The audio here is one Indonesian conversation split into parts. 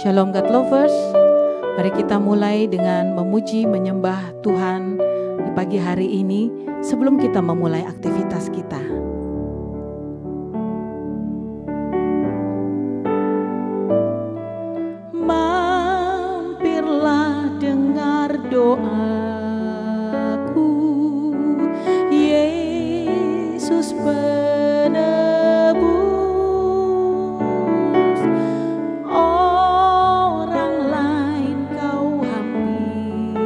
Shalom God Lovers, mari kita mulai dengan memuji menyembah Tuhan di pagi hari ini sebelum kita memulai aktivitas kita. Mampirlah dengar doaku, Yesus penebus. Orang lain kau hampiri,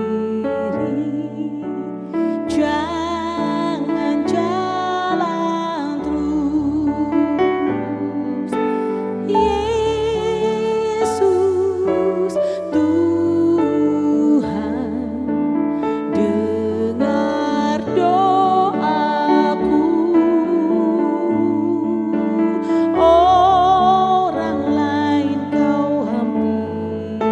jangan jalan terus. Yesus Tuhan, dengar doaku. Orang lain kau hampiri,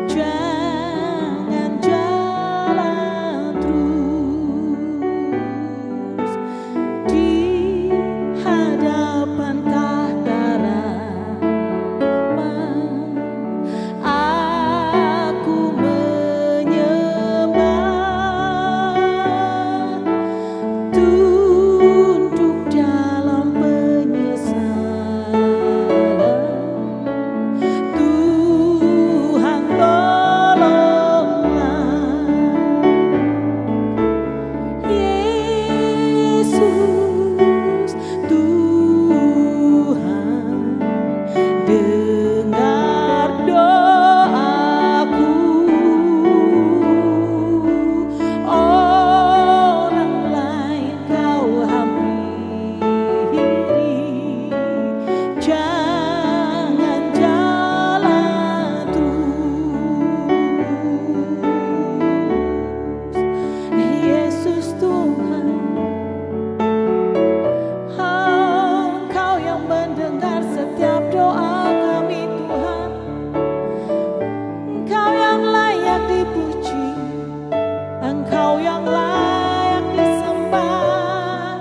jangan jalan terus. Di hadapan tahta rahmat, aku menyembah, tunduk dalam penyesalan. Tuhan tolonglah, Yesus Tuhan, dengar doaku. Orang lain kau hampiri, jangan jalan terus. Yesus Tuhan, Engkau yang mendengar setiap doa kami Tuhan. Engkau yang layak dipuji, Engkau yang layak disembah.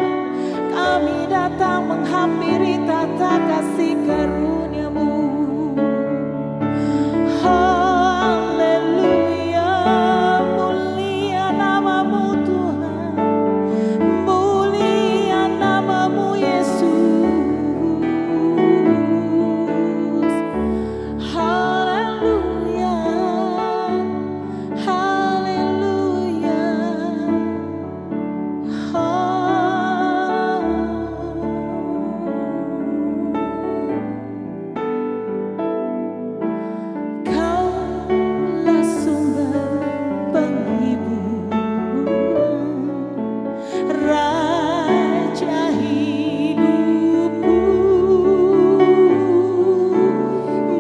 Kami datang menghampiri tata kasih karunia-Mu. Haleluya, mulia nama-Mu Tuhan, mulia nama-Mu Yesus. Haleluya, haleluya. Kaulah sumber penghiburan, Raja hidupku,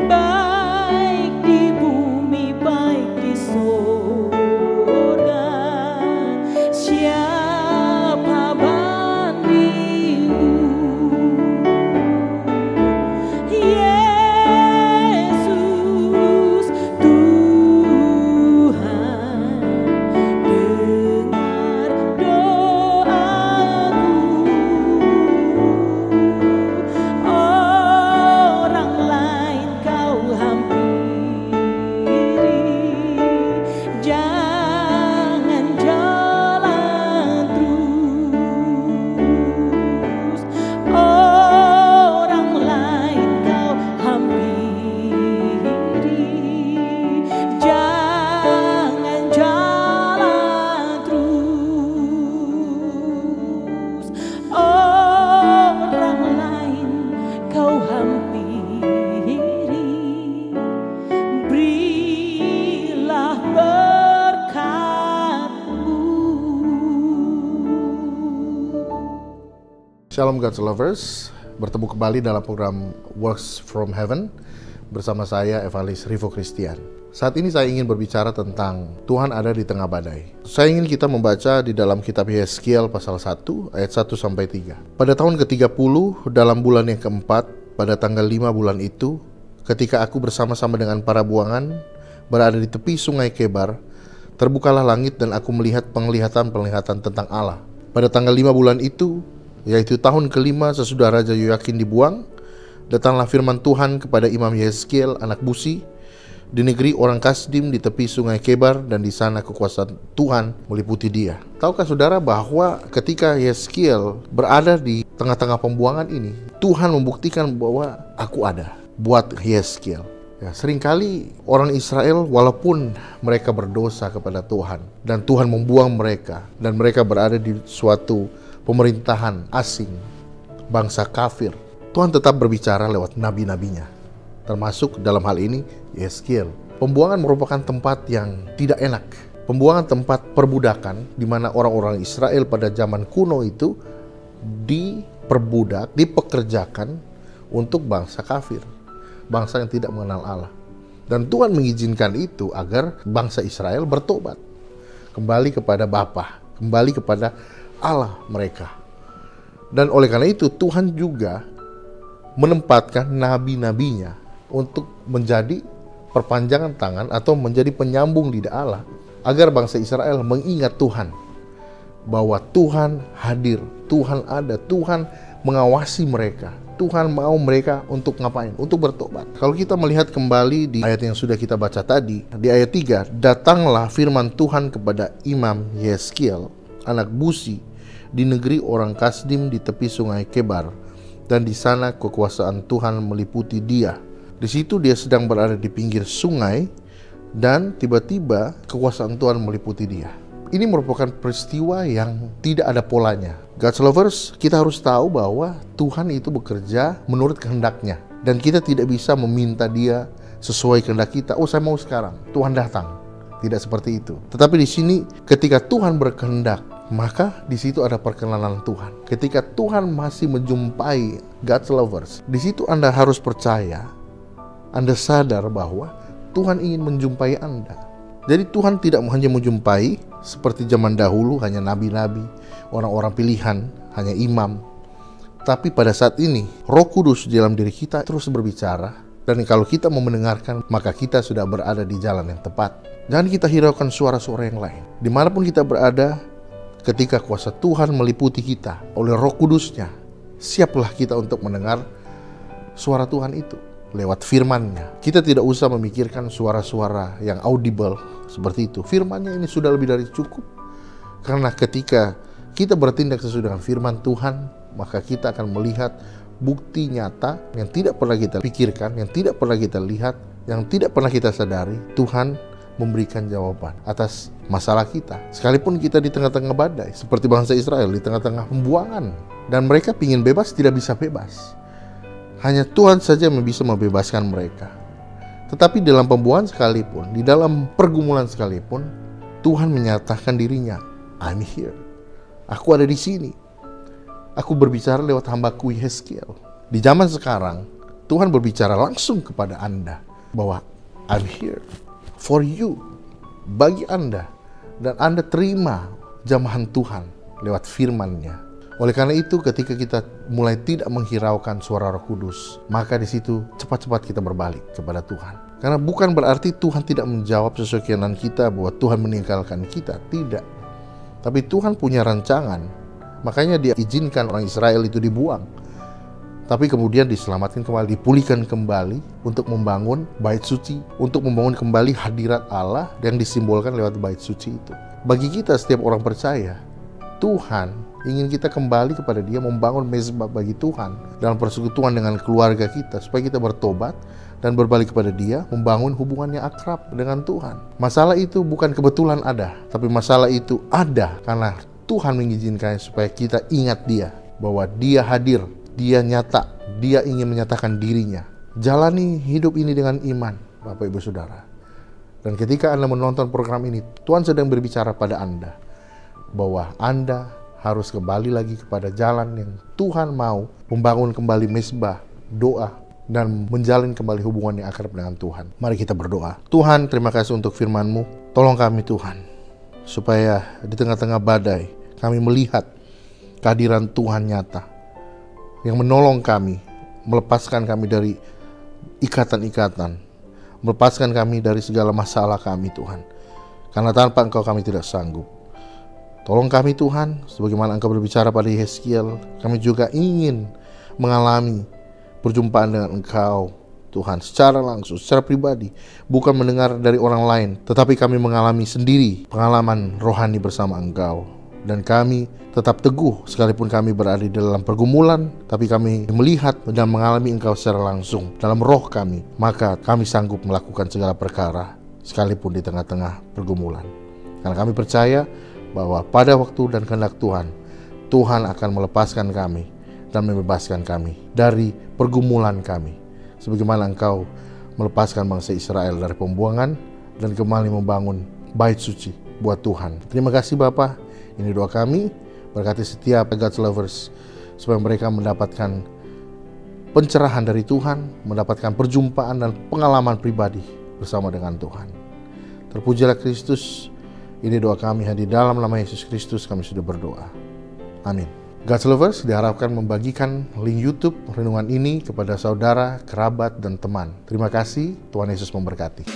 baik di bumi baik di surga. Siapa bandingmu? Yesus Tuhan, dengar doaku. Orang lain kau hampiri, jangan jalan terus. Orang lain kau hampiri, jangan jalan terus. Orang lain kau hampiri, berilah berkat-Mu. Shalom God's Lovers, bertemu kembali dalam program Works from Heaven bersama saya Evalis Rivo Christian. Saat ini saya ingin berbicara tentang Tuhan ada di tengah badai. Saya ingin kita membaca di dalam kitab Yeskiel pasal 1 ayat 1-3. Pada tahun ke-30 dalam bulan yang keempat, pada tanggal 5 bulan itu, ketika aku bersama-sama dengan para buangan berada di tepi sungai Kebar, terbukalah langit dan aku melihat penglihatan-penglihatan tentang Allah. Pada tanggal 5 bulan itu, yaitu tahun kelima sesudah Raja Yoyakin dibuang, datanglah firman Tuhan kepada Imam Yehezkiel anak Buzi di negeri orang Kasdim di tepi sungai Kebar, dan di sana kekuasaan Tuhan meliputi dia. Tahukah saudara bahwa ketika Yehezkiel berada di tengah-tengah pembuangan ini, Tuhan membuktikan bahwa aku ada buat Yehezkiel. Ya, seringkali orang Israel walaupun mereka berdosa kepada Tuhan dan Tuhan membuang mereka dan mereka berada di suatu pemerintahan asing, bangsa kafir, Tuhan tetap berbicara lewat nabi-nabinya, termasuk dalam hal ini Yehezkiel. Pembuangan merupakan tempat yang tidak enak. Pembuangan tempat perbudakan di mana orang-orang Israel pada zaman kuno itu diperbudak, dipekerjakan untuk bangsa kafir, bangsa yang tidak mengenal Allah. Dan Tuhan mengizinkan itu agar bangsa Israel bertobat, kembali kepada Bapa, kembali kepada Allah mereka. Dan oleh karena itu Tuhan juga menempatkan nabi-nabinya untuk menjadi perpanjangan tangan atau menjadi penyambung lidah Allah, agar bangsa Israel mengingat Tuhan, bahwa Tuhan hadir, Tuhan ada, Tuhan mengawasi mereka, Tuhan mau mereka untuk ngapain? Untuk bertobat. Kalau kita melihat kembali di ayat yang sudah kita baca tadi, di ayat 3, datanglah firman Tuhan kepada Imam Yehezkiel anak Buzi di negeri orang Kasdim di tepi sungai Kebar, dan di sana kekuasaan Tuhan meliputi dia. Di situ dia sedang berada di pinggir sungai, dan tiba-tiba kekuasaan Tuhan meliputi dia. Ini merupakan peristiwa yang tidak ada polanya. God's lovers, kita harus tahu bahwa Tuhan itu bekerja menurut kehendaknya, dan kita tidak bisa meminta dia sesuai kehendak kita. Oh, saya mau sekarang, Tuhan datang. Tidak seperti itu. Tetapi di sini ketika Tuhan berkehendak, maka di situ ada perkenanan Tuhan. Ketika Tuhan masih menjumpai God's lovers, di situ Anda harus percaya, Anda sadar bahwa Tuhan ingin menjumpai Anda. Jadi Tuhan tidak hanya menjumpai seperti zaman dahulu, hanya nabi-nabi, orang-orang pilihan, hanya imam. Tapi pada saat ini, Roh Kudus di dalam diri kita terus berbicara. Dan kalau kita mau mendengarkan, maka kita sudah berada di jalan yang tepat. Jangan kita hiraukan suara-suara yang lain. Dimanapun kita berada, ketika kuasa Tuhan meliputi kita oleh Roh Kudusnya, siaplah kita untuk mendengar suara Tuhan itu lewat firman-Nya. Kita tidak usah memikirkan suara-suara yang audible seperti itu. Firman-Nya ini sudah lebih dari cukup. Karena ketika kita bertindak sesuai dengan firman Tuhan, maka kita akan melihat bukti nyata yang tidak pernah kita pikirkan, yang tidak pernah kita lihat, yang tidak pernah kita sadari. Tuhan memberikan jawaban atas masalah kita. Sekalipun kita di tengah-tengah badai, seperti bangsa Israel di tengah-tengah pembuangan, dan mereka ingin bebas, tidak bisa bebas. Hanya Tuhan saja yang bisa membebaskan mereka. Tetapi dalam pembuangan sekalipun, di dalam pergumulan sekalipun, Tuhan menyatakan dirinya, I'm here. Aku ada di sini. Aku berbicara lewat hambaku Yehezkiel. Di zaman sekarang, Tuhan berbicara langsung kepada Anda bahwa I'm here for you, bagi Anda. Dan Anda terima jamahan Tuhan lewat firman-Nya. Oleh karena itu, ketika kita mulai tidak menghiraukan suara Roh Kudus, maka di situ cepat-cepat kita berbalik kepada Tuhan. Karena bukan berarti Tuhan tidak menjawab sesuai keinginan kita bahwa Tuhan meninggalkan kita, tidak. Tapi Tuhan punya rancangan, makanya Dia izinkan orang Israel itu dibuang. Tapi kemudian diselamatkan kembali, dipulihkan kembali untuk membangun bait suci, untuk membangun kembali hadirat Allah yang disimbolkan lewat bait suci itu. Bagi kita setiap orang percaya, Tuhan ingin kita kembali kepada Dia, membangun mezbah bagi Tuhan dalam persekutuan dengan keluarga kita, supaya kita bertobat dan berbalik kepada Dia, membangun hubungan yang akrab dengan Tuhan. Masalah itu bukan kebetulan ada, tapi masalah itu ada karena Tuhan mengizinkannya supaya kita ingat Dia, bahwa Dia hadir, Dia nyata, Dia ingin menyatakan dirinya. Jalani hidup ini dengan iman, Bapak Ibu Saudara. Dan ketika Anda menonton program ini, Tuhan sedang berbicara pada Anda bahwa Anda harus kembali lagi kepada jalan yang Tuhan mau, membangun kembali mezbah, doa, dan menjalin kembali hubungan yang akrab dengan Tuhan. Mari kita berdoa. Tuhan, terima kasih untuk firman-Mu. Tolong kami Tuhan, supaya di tengah-tengah badai, kami melihat kehadiran Tuhan nyata, yang menolong kami, melepaskan kami dari ikatan-ikatan, melepaskan kami dari segala masalah kami Tuhan. Karena tanpa Engkau kami tidak sanggup. Tolong kami Tuhan, sebagaimana Engkau berbicara pada Yehezkiel, kami juga ingin mengalami perjumpaan dengan Engkau, Tuhan, secara langsung, secara pribadi, bukan mendengar dari orang lain, tetapi kami mengalami sendiri pengalaman rohani bersama Engkau. Dan kami tetap teguh sekalipun kami berada di dalam pergumulan, tapi kami melihat dan mengalami Engkau secara langsung dalam roh kami, maka kami sanggup melakukan segala perkara sekalipun di tengah-tengah pergumulan. Karena kami percaya bahwa pada waktu dan kehendak Tuhan, Tuhan akan melepaskan kami dan membebaskan kami dari pergumulan kami, sebagaimana Engkau melepaskan bangsa Israel dari pembuangan dan kembali membangun bait suci buat Tuhan. Terima kasih Bapa. Ini doa kami, berkati setiap God's lovers supaya mereka mendapatkan pencerahan dari Tuhan, mendapatkan perjumpaan dan pengalaman pribadi bersama dengan Tuhan. Terpujilah Kristus. Ini doa kami di dalam nama Yesus Kristus kami sudah berdoa. Amin. God's lovers diharapkan membagikan link YouTube renungan ini kepada saudara, kerabat, dan teman. Terima kasih, Tuhan Yesus memberkati.